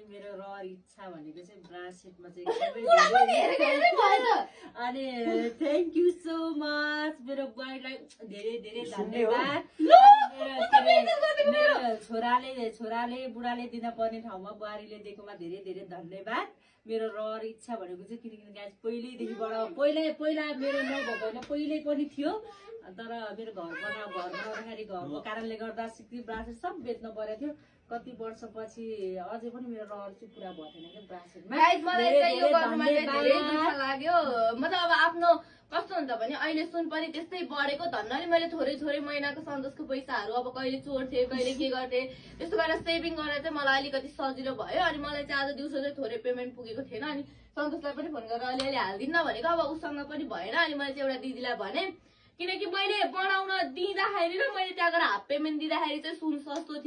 मेरो रहर इच्छा भनेको चाहिँ ब्रासेटमा चाहिँ अनि थ्याङ्क यू सो मच मेरो बुहारीलाई धेरै धेरै धन्यवाद मेरो छोराले बुढाले दिन पर्ने ठाउँमा बुहारीले दिएकोमा धेरै धेरै धन्यवाद मेरो रहर इच्छा भनेको चाहिँ किनकि गाइस पहिल्यैदेखिबाट पहिला मेरो नभएको होइन पहिल्यै पनि थियो तर मेरो घर बनाउँदाखेरि घरको कारणले गर्दा सिक्री ब्रासेट सब बेच्न परेको थियो कति वर्षपछि अझै पनि मेरो रहर चाहिँ पुरा भएन के ब्रासेटमा मलाई चाहिँ यो गर्नुमा चाहिँ धेरै दुःख लाग्यो मतलब अब आफ्नो कस्तो हुन्छ भने अहिले सुन पनि त्यस्तै बढेको धन्नले मैले थोरै महिनाको सन्तोषको पैसाहरू अब कहिले चोर्थे कहिले के गर्थे त्यस्तो गरेर सेभिङ गरेर चाहिँ मलाई अलिकति सजिलो भयो अनि मलाई चाहिँ आज दिउँसो चाहिँ थोरै पेमेन्ट पुगेको थिएन अनि सन्तोषलाई पनि फोन गरेर अलिअलि हालिदिन्न भनेको अब उसँग पनि भएन अनि मैले चाहिँ एउटा दिदीलाई भने किनकि मैले बनाउन दिँदाखेरि र मैले त्यहाँ गएर हाफ पेमेन्ट दिँदाखेरि चाहिँ सुन सस्तो थियो